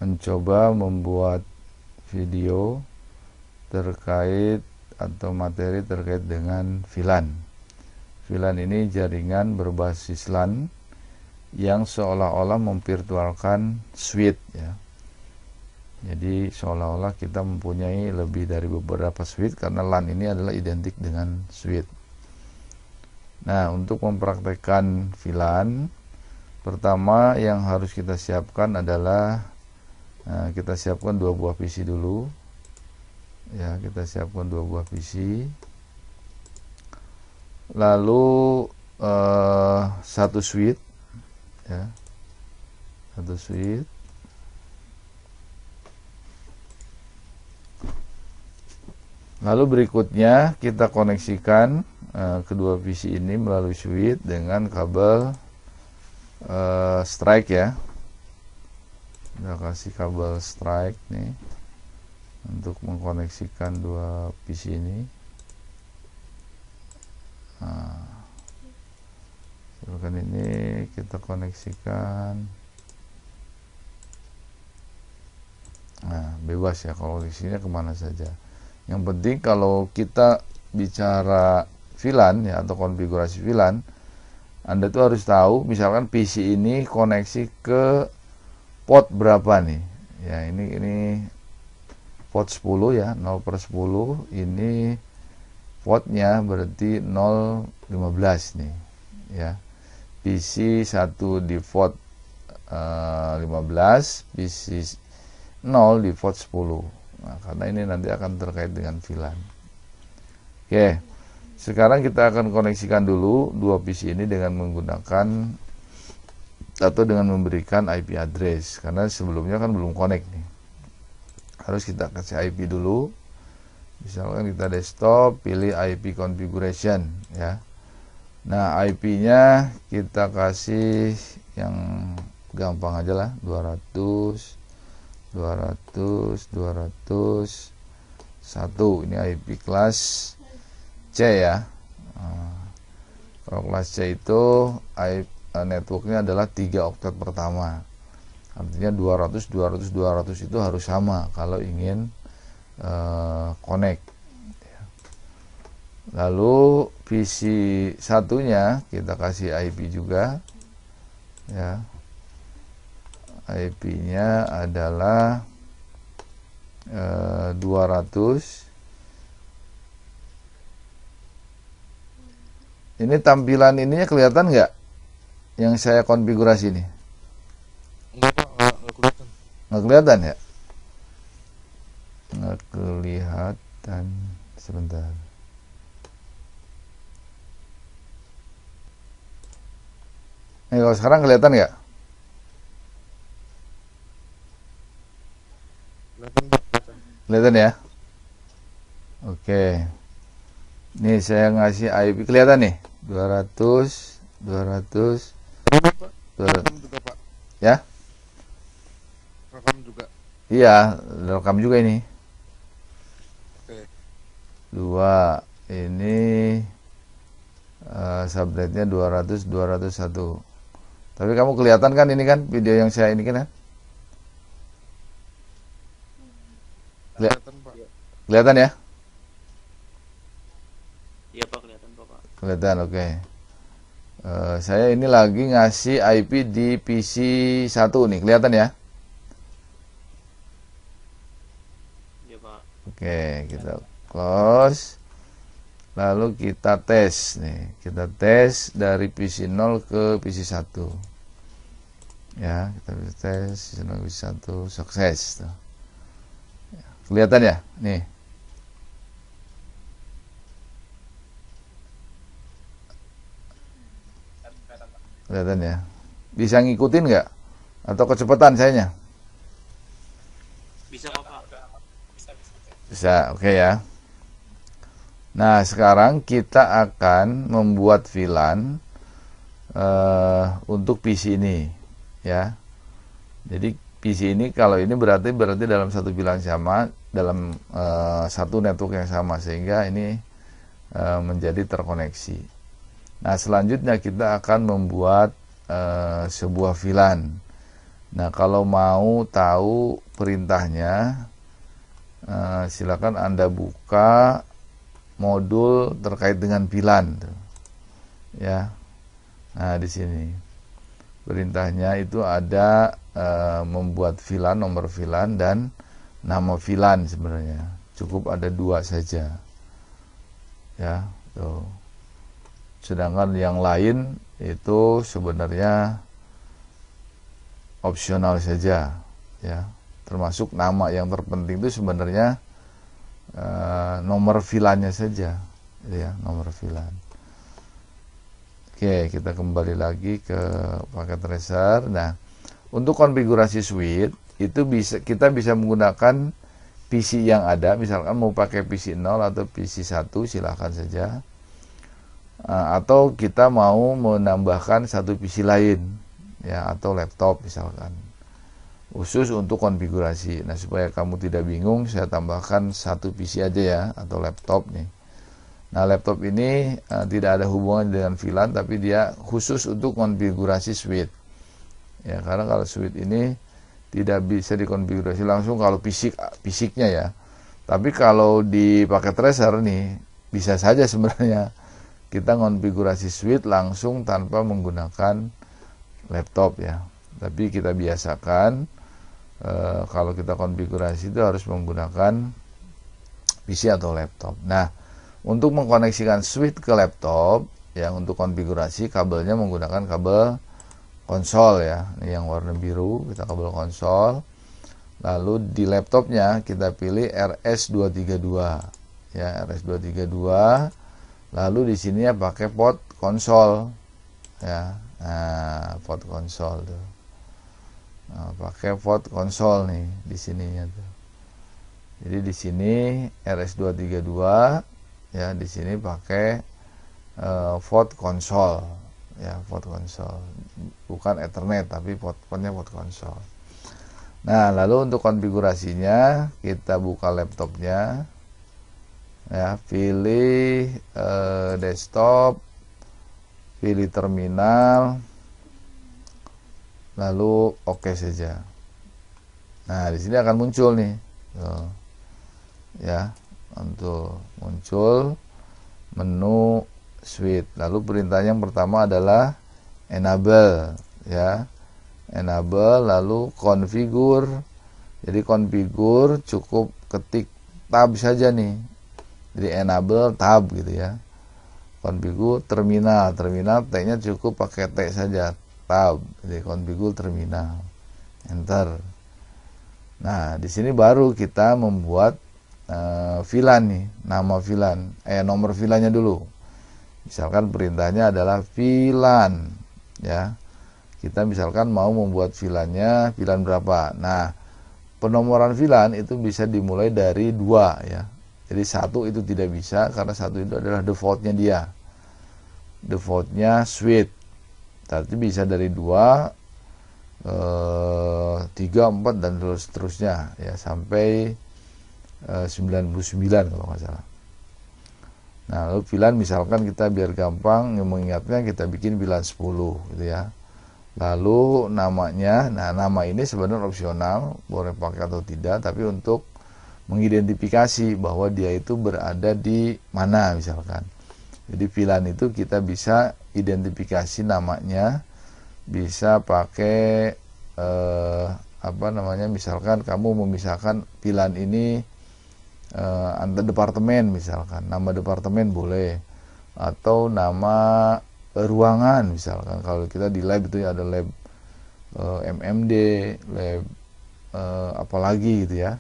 mencoba membuat video terkait atau materi terkait dengan VLAN. VLAN ini jaringan berbasis LAN yang seolah-olah memvirtualkan switch ya. Jadi seolah-olah kita mempunyai lebih dari beberapa switch karena LAN ini adalah identik dengan switch. Nah, untuk mempraktekkan VLAN, pertama yang harus kita siapkan adalah kita siapkan 2 buah PC dulu. Ya, kita siapkan 2 buah PC. Lalu 1 switch ya. 1 switch. Lalu berikutnya kita koneksikan kedua PC ini melalui switch dengan kabel strike ya. Kita kasih kabel strike nih untuk mengkoneksikan 2 PC ini. Misalkan ini kita koneksikan. Nah, bebas ya kalau koneksinya kemana saja. Yang penting kalau kita bicara VLAN ya atau konfigurasi VLAN, Anda tuh harus tahu misalkan PC ini koneksi ke port berapa nih. Ya, ini port 10 ya, 0/10. Ini portnya berarti 015 nih ya. PC 1 di port 15, PC 0 di port 10. Nah, karena ini nanti akan terkait dengan VLAN. Oke, sekarang kita akan koneksikan dulu 2 PC ini dengan menggunakan atau dengan memberikan IP address, karena sebelumnya kan belum connect nih. Harus kita kasih IP dulu. Misalkan kita desktop, pilih IP configuration ya. Nah, IP-nya kita kasih yang gampang aja lah, 200 1. Ini IP kelas C ya. Kalau kelas C itu networknya adalah 3 oktet pertama. Artinya 200 itu harus sama kalau ingin connect. Lalu PC satunya kita kasih IP juga ya. IP-nya adalah 200. Ini tampilan ininya kelihatan nggak? Yang saya konfigurasi ini? Enggak kelihatan. Nggak kelihatan ya? Nggak kelihatan. Sebentar. Nih, kalau sekarang kelihatan nggak? Kelihatan. Kelihatan ya? Oke. Nih saya ngasih IP, kelihatan nih? 200 Ini Pak, 200. rekam juga Pak. Ya? Rekam juga. Iya, rekam juga ini. Oke. 2. Ini subnetnya 201. Tapi kamu kelihatan kan ini kan video yang saya ini kan? Kelihatan Pak. Kelihatan ya? Iya Pak, kelihatan Pak. Kelihatan, oke. Saya ini lagi ngasih IP di PC 1 nih, kelihatan ya? Iya Pak. Oke, kita close. Lalu kita tes nih. Kita tes dari PC 0 ke PC 1. Ya, kita bisa tes PC 0 ke PC 1, sukses tuh. Kelihatan ya? Nih. Kelihatan ya? Bisa ngikutin nggak? Atau kecepatan sayanya? Bisa kok Pak. Bisa, oke ya. Nah, sekarang kita akan membuat VLAN untuk PC ini, ya. Jadi PC ini kalau ini berarti dalam satu VLAN sama, dalam satu network yang sama, sehingga ini menjadi terkoneksi. Nah, selanjutnya kita akan membuat sebuah VLAN. Nah, kalau mau tahu perintahnya, silakan Anda buka modul terkait dengan VLAN tuh. Ya. Nah, di sini perintahnya itu ada membuat VLAN, nomor VLAN dan nama VLAN sebenarnya. Cukup ada 2 saja. Ya, tuh. Sedangkan yang lain itu sebenarnya opsional saja, ya. Termasuk nama yang terpenting itu sebenarnya nomor VLAN-nya saja, ya, nomor VLAN. Oke, kita kembali lagi ke paket tracer. Nah, untuk konfigurasi switch itu kita bisa menggunakan PC yang ada. Misalkan mau pakai PC 0 atau PC 1, silahkan saja. Atau kita mau menambahkan satu PC lain, ya, atau laptop misalkan, khusus untuk konfigurasi. Nah, supaya kamu tidak bingung, saya tambahkan satu PC aja ya, atau laptop nih. Nah, laptop ini tidak ada hubungan dengan VLAN, tapi dia khusus untuk konfigurasi switch. Ya, karena kalau switch ini tidak bisa dikonfigurasi langsung kalau fisiknya ya. Tapi kalau di paket tracer nih, bisa saja sebenarnya kita konfigurasi switch langsung tanpa menggunakan laptop ya. Tapi kita biasakan kalau kita konfigurasi itu harus menggunakan PC atau laptop. Nah, untuk mengkoneksikan switch ke laptop, yang untuk konfigurasi kabelnya menggunakan kabel konsol ya. Ini yang warna biru, kita kabel konsol. Lalu di laptopnya kita pilih RS232 ya, RS232. Lalu di sini ya pakai port konsol ya. Nah, port konsol tuh. Nah, pakai port konsol nih di sininya tuh. Jadi di sini RS232 ya, di sini pakai port konsol ya, port konsol. Bukan Ethernet tapi portnya port konsol. Nah, lalu untuk konfigurasinya kita buka laptopnya. Ya, pilih desktop, pilih terminal, lalu oke saja. Nah, di sini akan muncul nih, tuh. Ya, untuk muncul menu switch. Lalu perintah yang pertama adalah enable, ya, enable, lalu configure. Jadi configure cukup ketik tab saja nih. Jadi enable tab gitu ya. Configure terminal, T-nya cukup pakai T saja, tab. Jadi configure terminal, enter. Nah, di sini baru kita membuat VLAN nih, nama VLAN, nomor VLAN-nya dulu. Misalkan perintahnya adalah VLAN, ya. Kita misalkan mau membuat VLAN-nya, VLAN berapa. Nah, penomoran VLAN itu bisa dimulai dari 2 ya. Jadi 1 itu tidak bisa, karena 1 itu adalah defaultnya dia. Defaultnya switch. Tapi bisa dari 2, 3, 4 dan seterusnya ya, sampai 99 kalau nggak salah. Nah, lalu VLAN misalkan kita biar gampang mengingatnya, kita bikin VLAN 10 gitu ya. Lalu namanya, nah nama ini sebenarnya opsional, boleh pakai atau tidak, tapi untuk mengidentifikasi bahwa dia itu berada di mana misalkan. Jadi VLAN itu kita bisa identifikasi namanya, bisa pakai misalkan kamu memisahkan VLAN ini antar departemen misalkan, nama departemen boleh, atau nama ruangan misalkan. Kalau kita di lab itu ya ada lab MMD, lab apalagi gitu ya.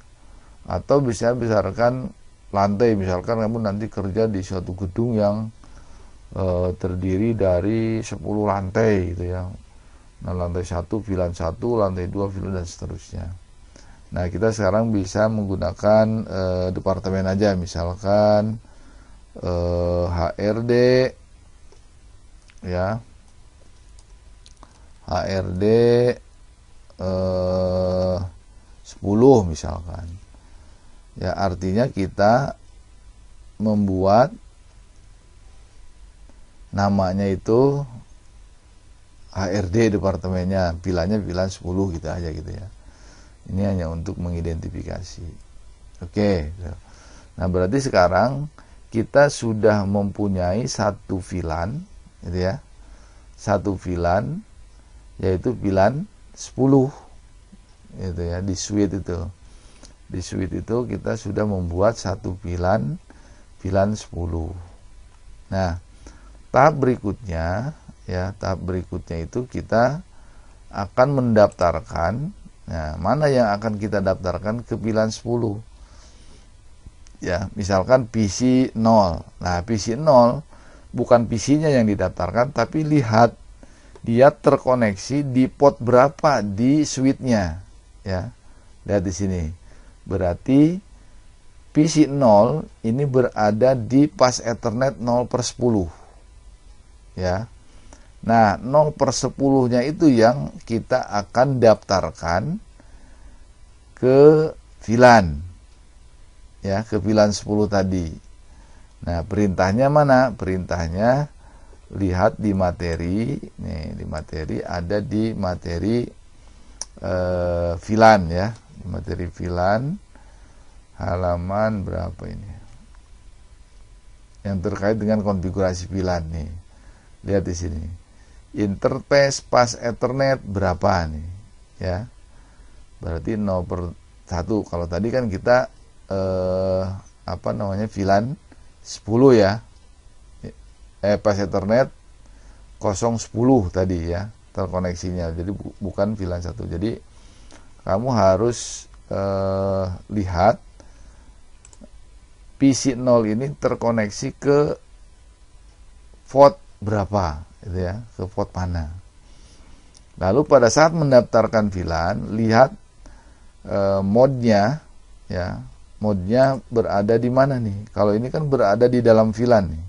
Atau bisa misalkan lantai, misalkan kamu nanti kerja di suatu gedung yang terdiri dari 10 lantai gitu ya. Nah, lantai 1 VLAN 1, lantai 2 VLAN dan seterusnya. Nah, kita sekarang bisa menggunakan departemen aja, misalkan HRD ya, HRD 10 misalkan. Ya, artinya kita membuat namanya itu HRD departemennya, VLAN-nya VLAN 10 gitu aja gitu ya. Ini hanya untuk mengidentifikasi. Oke. Nah, berarti sekarang kita sudah mempunyai satu VLAN gitu ya. Satu VLAN yaitu VLAN 10 gitu ya, di suite itu. Di suite itu kita sudah membuat satu VLAN 10. Nah, tahap berikutnya ya, tahap berikutnya itu kita akan mendaftarkan. Nah, mana yang akan kita daftarkan ke VLAN 10? Ya, misalkan PC 0. Nah, PC 0 bukan PC-nya yang didaftarkan, tapi lihat dia terkoneksi di port berapa di suite-nya. Ya. Lihat di sini. Berarti PC 0 ini berada di pas Ethernet 0/10. Ya. Nah, 0/10-nya itu yang kita akan daftarkan ke VLAN. Ya, ke VLAN 10 tadi. Nah, perintahnya mana? Perintahnya lihat di materi. Nih, di materi ada di materi VLAN ya. Di materi VLAN halaman berapa ini? Yang terkait dengan konfigurasi VLAN nih. Lihat di sini. Interface pas Ethernet berapa nih ya, berarti 0/1. Kalau tadi kan kita VLAN 10 ya, pas Ethernet 0/10 tadi ya terkoneksinya, jadi bukan VLAN 1. Jadi kamu harus lihat PC 0 ini terkoneksi ke port berapa gitu ya, ke port mana. Lalu pada saat mendaftarkan VLAN, lihat modnya ya, modnya berada di mana nih. Kalau ini kan berada di dalam VLAN nih.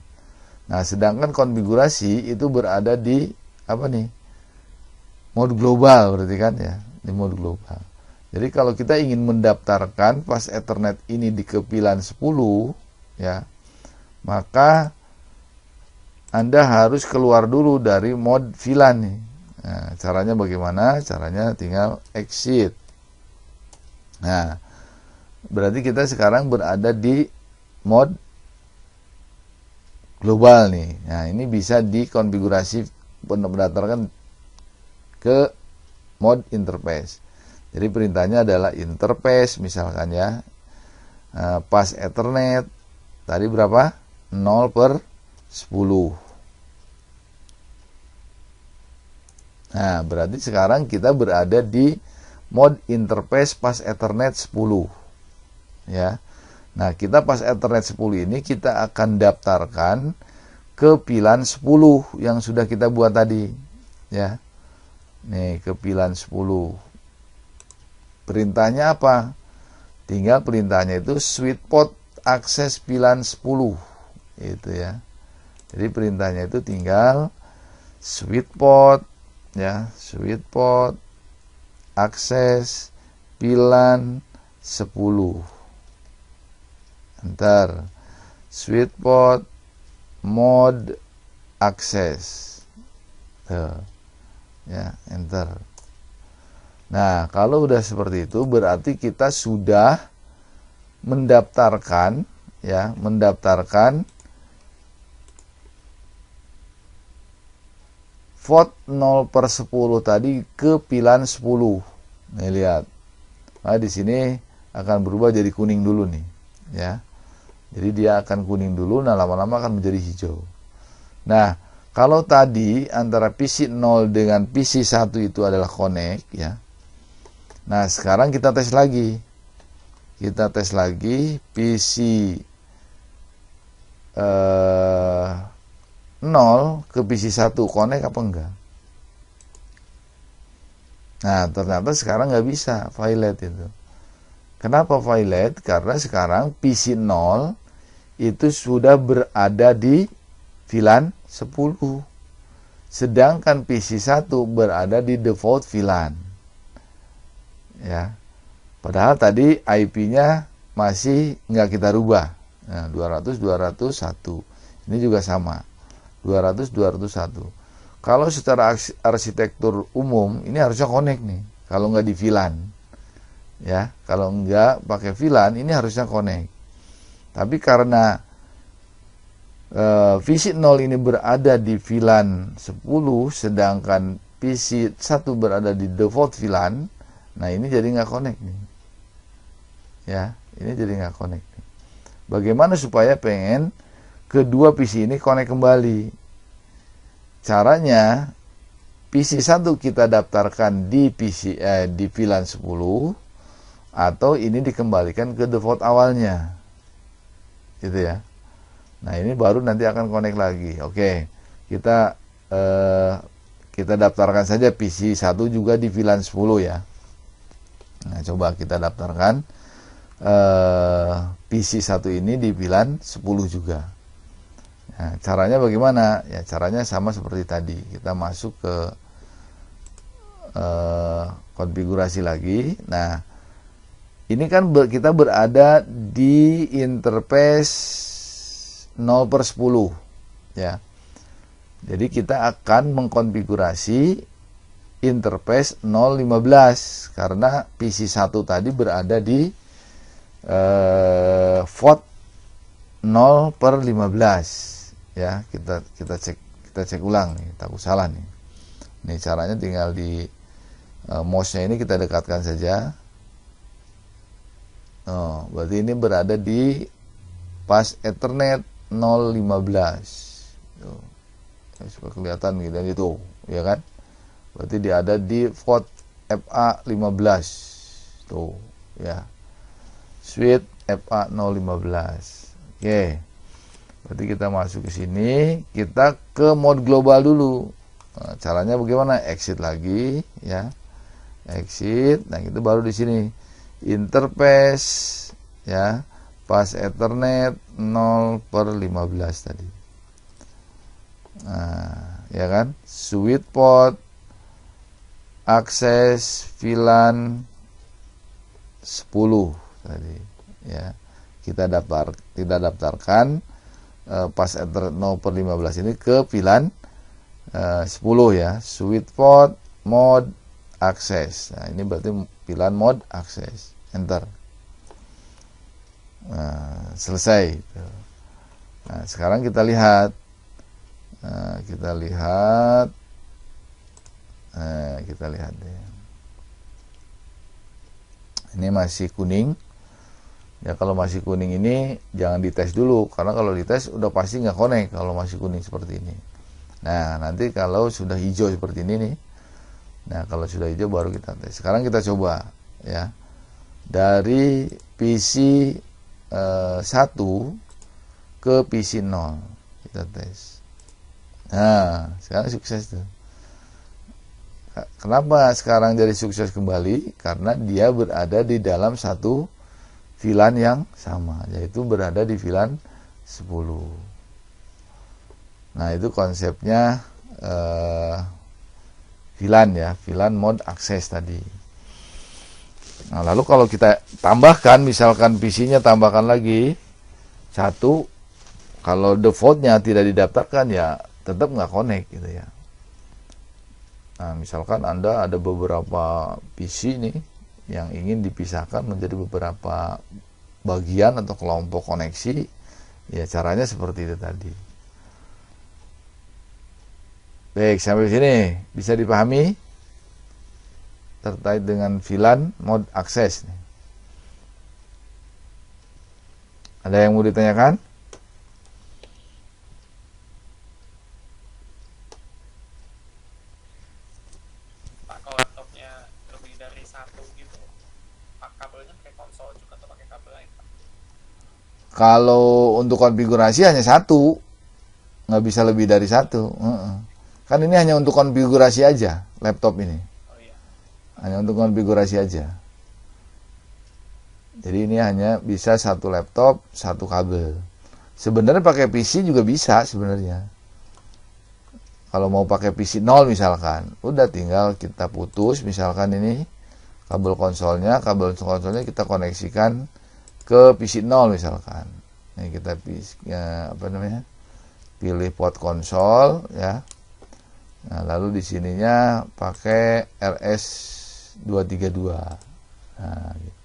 Nah, sedangkan konfigurasi itu berada di apa nih, mode global berarti kan ya, di mode global. Jadi kalau kita ingin mendaftarkan pas Ethernet ini di ke VLAN 10 ya, maka Anda harus keluar dulu dari mode VLAN nih. Nah, caranya bagaimana? Caranya tinggal exit. Nah, berarti kita sekarang berada di mode global nih. Nah, ini bisa dikonfigurasi berdasarkan ke mode interface. Jadi perintahnya adalah interface misalkan ya. Pas Ethernet tadi berapa? 0/10. Nah, berarti sekarang kita berada di mode interface pas Ethernet 10. Ya. Nah, kita pas Ethernet 10 ini kita akan daftarkan ke VLAN 10 yang sudah kita buat tadi. Ya. Nih, ke VLAN 10. Perintahnya apa? Tinggal perintahnya itu switch port akses VLAN 10. Itu ya. Jadi perintahnya itu tinggal switch port ya, switch port akses VLAN 10. Enter. Switch port mode akses. Tuh. Ya, enter. Nah, kalau udah seperti itu berarti kita sudah mendaftarkan ya, mendaftarkan port 0/10 tadi ke VLAN 10. Nih lihat. Nah, di sini akan berubah jadi kuning dulu nih, ya. Jadi dia akan kuning dulu, nah lama-lama akan menjadi hijau. Nah, kalau tadi antara PC 0 dengan PC 1 itu adalah connect ya. Nah, sekarang kita tes lagi. Kita tes lagi PC 0 ke PC 1 connect apa enggak. Nah, ternyata sekarang nggak bisa, violate itu. Kenapa violate? Karena sekarang PC 0 itu sudah berada di VLAN 10. Sedangkan PC 1 berada di default VLAN. Ya. Padahal tadi IP-nya masih nggak kita rubah. Nah, 200 201. Ini juga sama. 200 201. Kalau secara arsitektur umum ini harusnya connect nih. Kalau nggak di VLAN, ya. Kalau nggak pakai VLAN ini harusnya connect. Tapi karena PC 0 ini berada di VLAN 10, sedangkan PC 1 berada di default VLAN, nah ini jadi nggak connect nih. Ya, ini jadi nggak connect nih. Bagaimana supaya pengen kedua PC ini connect kembali? Caranya, PC 1 kita daftarkan di di VLAN 10, atau ini dikembalikan ke default awalnya. Gitu ya. Nah, ini baru nanti akan connect lagi. Oke, kita daftarkan saja PC 1 juga di VLAN 10 ya. Nah, coba kita daftarkan PC 1 ini di VLAN 10 juga. Nah, caranya bagaimana? Ya, caranya sama seperti tadi. Kita masuk ke konfigurasi lagi. Nah, ini kan kita berada di interface 0/10 ya. Jadi kita akan mengkonfigurasi interface 0.15 karena PC 1 tadi berada di port 0/15 ya. Kita cek ulang nih, takut salah nih. Nih caranya tinggal di mouse-nya ini kita dekatkan saja. Oh, berarti ini berada di pas Ethernet 0.15. Tuh. Supaya kelihatan gitu ya kan? Berarti dia ada di port FA15. Tuh, ya. Switch FA015. Oke. Berarti kita masuk ke sini, kita ke mode global dulu. Nah, caranya bagaimana? Exit lagi ya. Exit. Nah, itu baru di sini interface ya. Pas Ethernet 0/15 tadi. Nah, ya kan? Switch port, akses VLAN 10 tadi, ya. Kita daftarkan pas Ethernet 0/15 ini ke VLAN 10 ya. Switch port, mode, akses. Nah, ini berarti VLAN mode akses. Enter. Nah, selesai. Nah, sekarang kita lihat. Kita lihat deh. Ini masih kuning. Ya, kalau masih kuning ini jangan dites dulu, karena kalau dites udah pasti nggak connect kalau masih kuning seperti ini. Nah, nanti kalau sudah hijau seperti ini nih. Nah, kalau sudah hijau baru kita tes. Sekarang kita coba ya. Dari PC 1 ke PC 0 kita tes. Nah, sekarang sukses tuh. Kenapa sekarang jadi sukses kembali? Karena dia berada di dalam satu VLAN yang sama, yaitu berada di VLAN 10. Nah, itu konsepnya VLAN ya, VLAN mode akses tadi. Nah, lalu kalau kita tambahkan, misalkan PC-nya tambahkan lagi 1, kalau defaultnya tidak didaftarkan ya tetap nggak connect gitu ya. Nah, misalkan Anda ada beberapa PC nih yang ingin dipisahkan menjadi beberapa bagian atau kelompok koneksi, ya caranya seperti itu tadi. Baik, sampai sini bisa dipahami terkait dengan VLAN mode akses nih. Ada yang mau ditanyakan? Pak, kalau laptopnya lebih dari satu gitu, Pak, kabelnya pakai konsol juga atau pakai kabel lain, Pak? Kalau untuk konfigurasi hanya satu, nggak bisa lebih dari satu. Kan ini hanya untuk konfigurasi aja laptop ini. Oh iya. Hanya untuk konfigurasi aja. Jadi ini hanya bisa satu laptop, satu kabel. Sebenarnya pakai PC juga bisa sebenarnya. Kalau mau pakai PC 0 misalkan, udah tinggal kita putus misalkan ini kabel konsolnya kita koneksikan ke PC 0 misalkan. Ini kita pilih port konsol ya. Nah, lalu di sininya pakai RS232. Nah, gitu.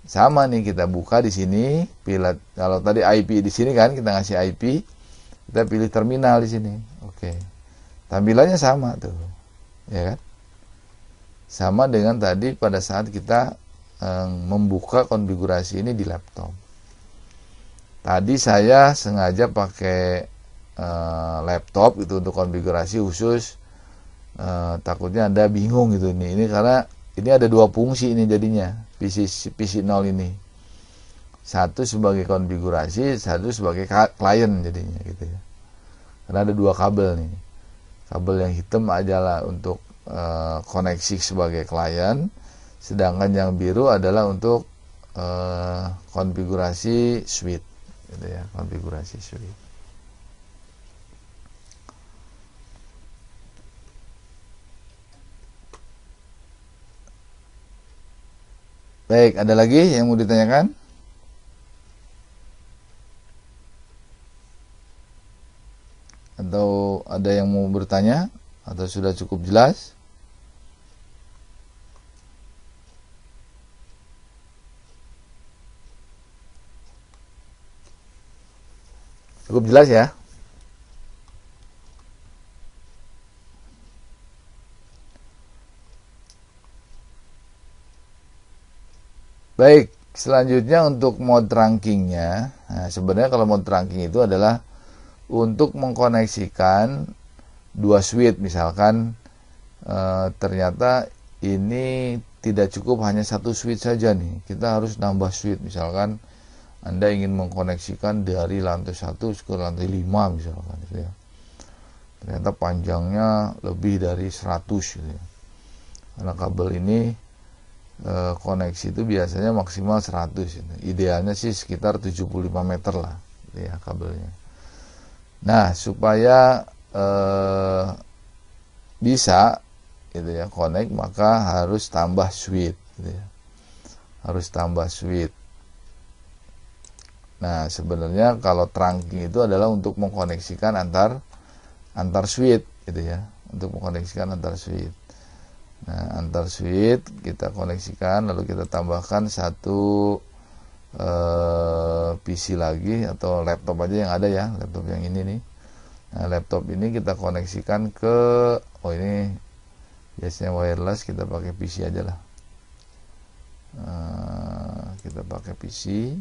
Sama nih, kita buka di sini, pilih. Kalau tadi IP di sini kan kita ngasih IP, kita pilih terminal di sini. Oke. Tampilannya sama tuh. Ya kan? Sama dengan tadi pada saat kita membuka konfigurasi ini di laptop. Tadi saya sengaja pakai laptop itu untuk konfigurasi khusus, takutnya Anda bingung gitu nih. Ini karena ini ada dua fungsi ini jadinya PC 0 ini. Satu sebagai konfigurasi, satu sebagai klien jadinya gitu ya. Karena ada dua kabel nih. Kabel yang hitam adalah untuk koneksi sebagai klien, sedangkan yang biru adalah untuk konfigurasi switch gitu ya, konfigurasi switch. Baik, ada lagi yang mau ditanyakan? Atau ada yang mau bertanya? Atau sudah cukup jelas? Cukup jelas ya? Baik, selanjutnya untuk mode rankingnya. Nah, sebenarnya kalau mode ranking itu adalah untuk mengkoneksikan dua switch. Misalkan ternyata ini tidak cukup hanya satu switch saja nih, kita harus nambah switch. Misalkan Anda ingin mengkoneksikan dari lantai 1 ke lantai 5 misalkan gitu ya. Ternyata panjangnya lebih dari 100 gitu ya. Karena kabel ini koneksi itu biasanya maksimal 100 gitu. Idealnya sih sekitar 75 meter lah gitu ya kabelnya. Nah, supaya bisa gitu ya connect, maka harus tambah switch gitu ya. Harus tambah switch. Nah, sebenarnya kalau trunking itu adalah untuk mengkoneksikan antar switch gitu ya, untuk mengkoneksikan antar switch. Nah, antar switch kita koneksikan, lalu kita tambahkan satu PC lagi atau laptop aja yang ada ya, laptop yang ini nih. Nah, laptop ini kita koneksikan ke, ini biasanya wireless, kita pakai PC aja lah. Kita pakai PC.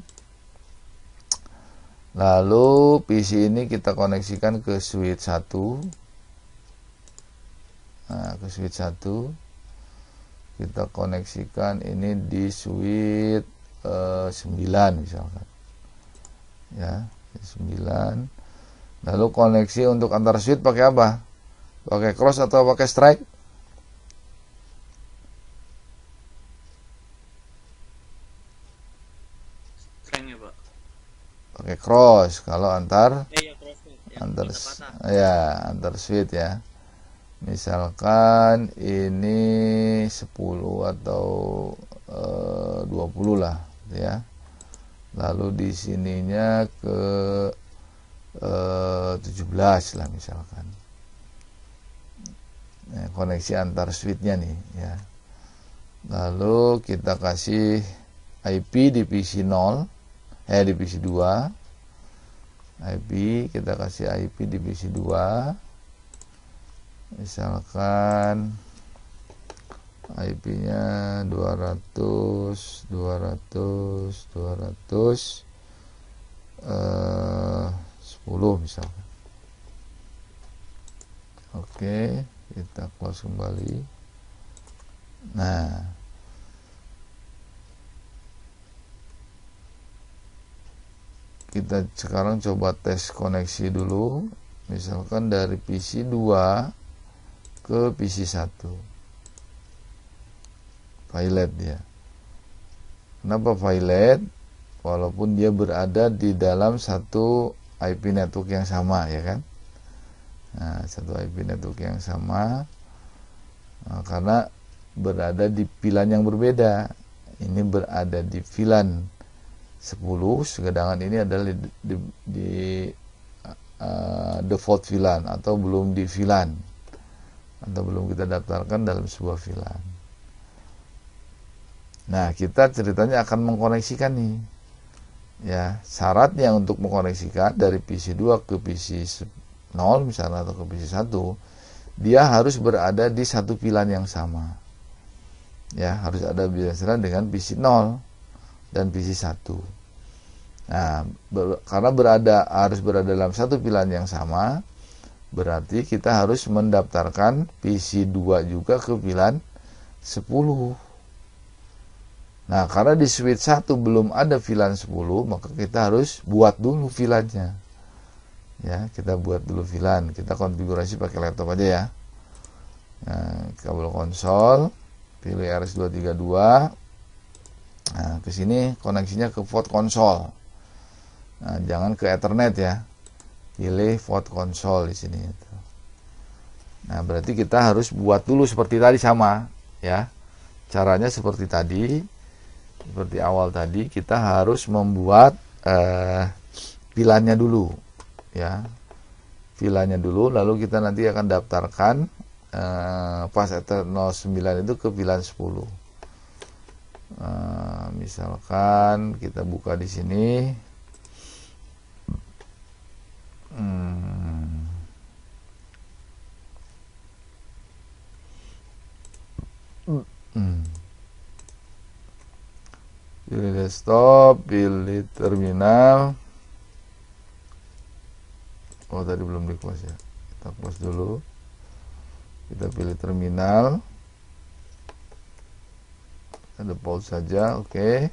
Lalu PC ini kita koneksikan ke switch 1. Nah, ke switch 1 kita koneksikan ini di switch 9 misalkan. Ya, 9. Lalu koneksi untuk antar switch pakai apa? Pakai cross atau pakai strike? Strength ya Pak. Pakai cross kalau antar Iya cross yang antar patah-patah. ya, antar switch ya. Misalkan ini 10 atau 20 lah ya. Lalu di sininya ke 17 lah misalkan. Nah, koneksi antar switchnya nih ya. Lalu kita kasih IP di PC 0, di PC 2. IP kita kasih IP di PC 2. Misalkan IP-nya 200 10 misalkan. Oke, kita close kembali. Nah, kita sekarang coba tes koneksi dulu. Misalkan dari PC 2 ke PC 1. Violet dia. Kenapa violet? Walaupun dia berada di dalam satu IP network yang sama ya kan. Nah, satu IP network yang sama, karena berada di VLAN yang berbeda. Ini berada di VLAN 10, sedangkan ini adalah di default VLAN atau belum di VLAN atau belum kita daftarkan dalam sebuah VLAN. Nah, kita ceritanya akan mengkoneksikan nih. Ya, syaratnya untuk mengkoneksikan dari PC 2 ke PC 0 misalnya atau ke PC 1, dia harus berada di satu VLAN yang sama. Ya, harus ada biasa dengan PC 0 dan PC 1. Nah, karena harus berada dalam satu VLAN yang sama, berarti kita harus mendaftarkan PC 2 juga ke VLAN 10. Nah, karena di switch 1 belum ada VLAN 10, maka kita harus buat dulu VLAN-nya. Ya, kita buat dulu VLAN. Kita konfigurasi pakai laptop aja ya. Nah, kabel konsol, pilih RS232. Nah, ke sini koneksinya ke port konsol. Nah, jangan ke Ethernet ya. Pilih port konsol di sini. Nah, berarti kita harus buat dulu seperti tadi sama, ya. Caranya seperti tadi. Seperti awal tadi, kita harus membuat VLAN-nya dulu, ya. VLAN-nya dulu, lalu kita nanti akan daftarkan pas Ether 09 itu ke VLAN 10. Misalkan kita buka di sini. Pilih desktop, pilih terminal. Oh, tadi belum di close ya. Kita close dulu. Kita pilih terminal. Ada pause saja, oke.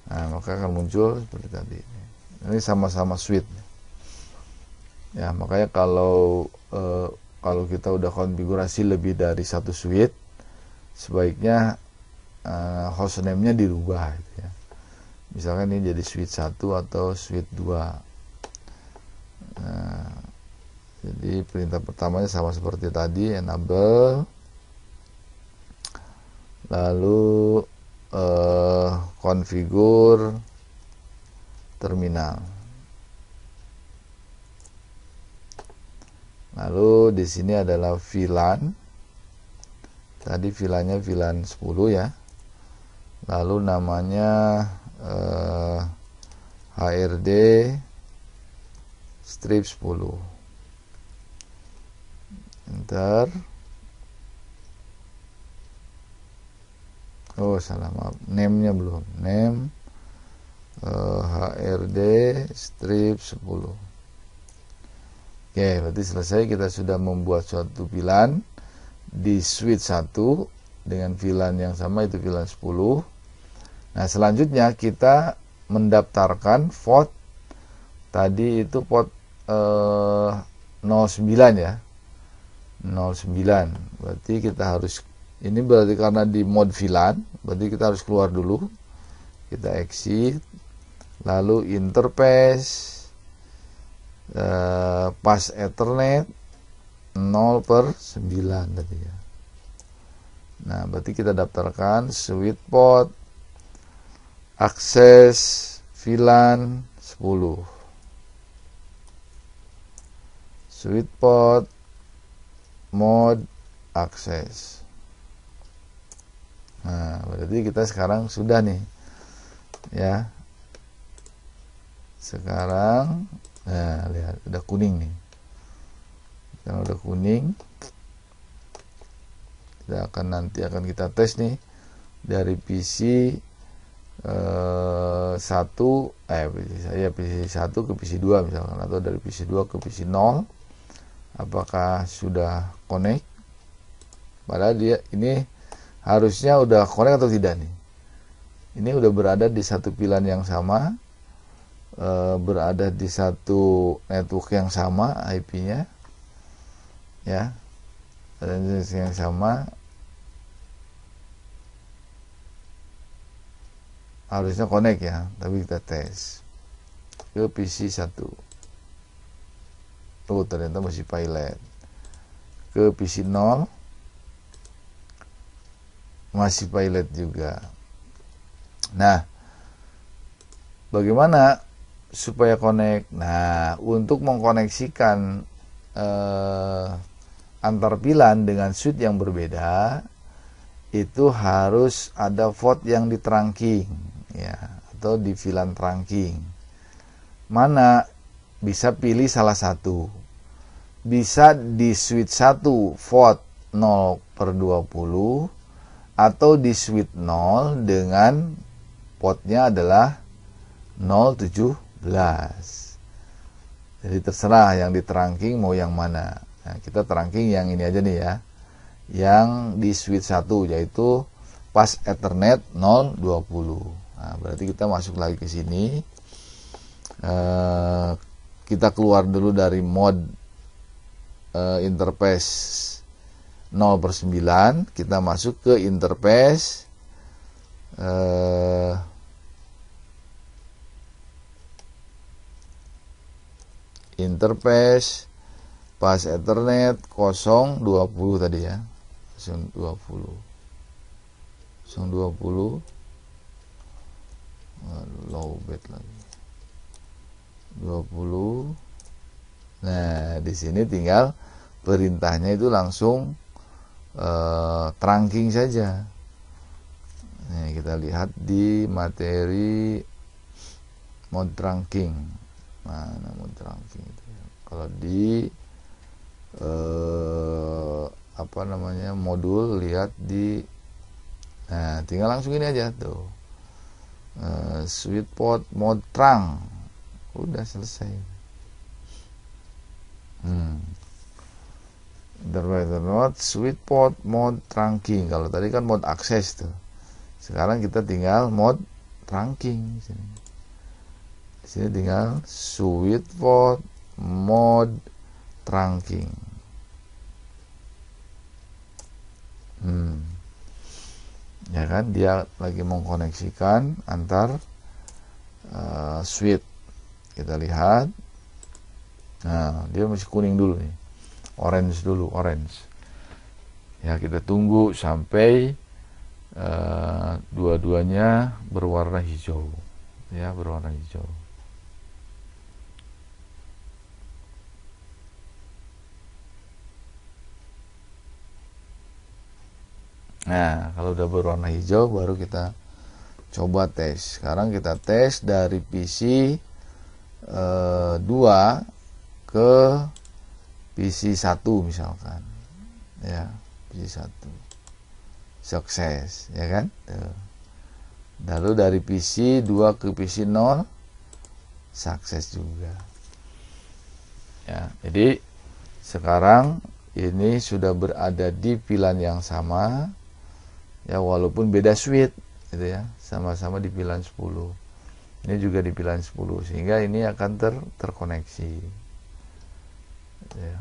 Nah, maka akan muncul seperti tadi. Ini sama-sama switch. Ya, makanya kalau kita udah konfigurasi lebih dari satu switch, sebaiknya hostname-nya dirubah gitu ya. Misalkan ini jadi switch 1 atau switch 2. Nah, jadi perintah pertamanya sama seperti tadi, enable, lalu configure terminal. Lalu di sini adalah VLAN. Tadi VLAN-nya VLAN 10 ya. Lalu namanya HRD strip 10. Enter. Oh, salah, maaf. Name-nya belum. Name HRD strip 10. Oke, berarti selesai. Kita sudah membuat suatu VLAN di switch 1 dengan VLAN yang sama, itu VLAN 10. Nah, selanjutnya kita mendaftarkan port tadi itu port 09 ya. 09. Berarti kita harus, ini berarti karena di mode VLAN, berarti kita harus keluar dulu. Kita exit, lalu interface pas Ethernet 0/9 tadi ya. Nah, berarti kita daftarkan switch port akses VLAN 10. Switch port mode akses. Nah, berarti kita sekarang sudah nih ya. Sekarang nah, lihat udah kuning nih. Sekarang udah kuning. Nanti akan kita tes nih dari PC 1 PC 1 ke PC 2 misalkan, atau dari PC 2 ke PC 0, apakah sudah connect. Padahal dia ini harusnya udah connect atau tidak nih. Ini udah berada di satu VLAN yang sama, berada di satu network yang sama, IP-nya ya, dan yang sama. Harusnya connect ya, tapi kita tes ke PC 1. Oh, ternyata masih pilot. Ke PC 0 masih pilot juga. Nah, bagaimana supaya connect. Nah, untuk mengkoneksikan antar VLAN dengan switch yang berbeda, itu harus ada port yang di trunking, ya, atau di VLAN trunking. Mana bisa pilih salah satu. Bisa di switch 1 port 0/20 atau di switch 0 dengan portnya adalah 017. Jadi terserah yang di trunking mau yang mana. Nah, kita trunking yang ini aja nih ya. Yang di switch 1 yaitu pas Ethernet 020. Nah, berarti kita masuk lagi ke sini. Kita keluar dulu dari mode interface 0/9, kita masuk ke interface pas Ethernet 020 tadi ya, 020. Low bit lagi 20. Nah, di sini tinggal perintahnya itu langsung trunking saja. Nah, kita lihat di materi mode trunking. Mana mode trunking itu? Kalau di modul, lihat di, nah tinggal langsung ini aja tuh, switch port mode trunk, udah selesai. Interface switch port mode trunking. Kalau tadi kan mode akses tuh, sekarang kita tinggal mode trunking sini. Di sini tinggal switch port mode trunking. Ya kan, dia lagi mengkoneksikan antar switch. Kita lihat. Nah, dia masih kuning dulu nih. Orange dulu, orange. Ya, kita tunggu sampai dua-duanya berwarna hijau. Ya, berwarna hijau. Nah, kalau udah berwarna hijau baru kita coba tes. Sekarang kita tes dari PC 2 ke PC 1 misalkan. Ya, PC 1. Sukses, ya kan? Tuh. Lalu dari PC 2 ke PC 0 sukses juga. Ya, jadi sekarang ini sudah berada di VLAN yang sama. Ya, walaupun beda switch gitu ya, sama-sama di VLAN 10. Ini juga di VLAN 10, sehingga ini akan terkoneksi. Ya.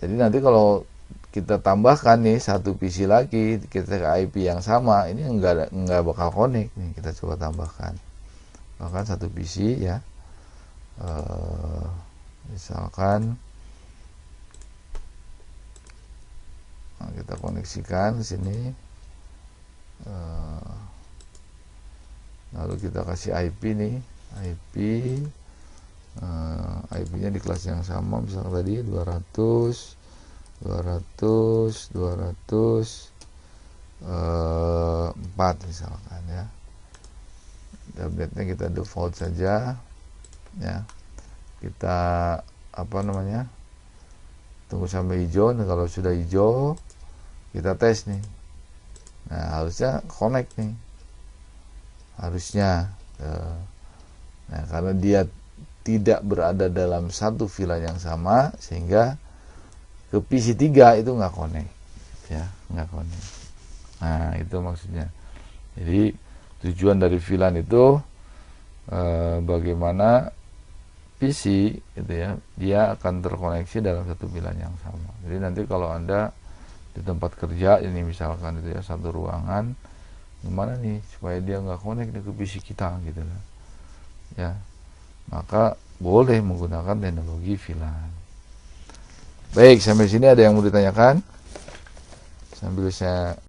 Jadi nanti kalau kita tambahkan nih satu PC lagi, kita ke IP yang sama, ini enggak bakal connect nih. Kita coba tambahkan. Bahkan satu PC ya. Misalkan kita koneksikan ke sini, lalu kita kasih IP nih, IP-nya di kelas yang sama, misalnya tadi 200 4 misalkan ya. Tabletnya kita default saja ya. Kita tunggu sampai hijau. Nah, kalau sudah hijau kita tes nih. Nah, harusnya connect nih, harusnya. Nah, karena dia tidak berada dalam satu VLAN yang sama, sehingga ke PC 3 itu nggak connect ya, nggak connect. Nah, itu maksudnya. Jadi tujuan dari VLAN itu bagaimana PC gitu ya, dia akan terkoneksi dalam satu VLAN yang sama. Jadi nanti kalau Anda di tempat kerja ini misalkan itu ya, satu ruangan, gimana nih supaya dia nggak connect ke PC kita gitu lah ya, maka boleh menggunakan teknologi VLAN. Baik, sampai sini ada yang mau ditanyakan sambil saya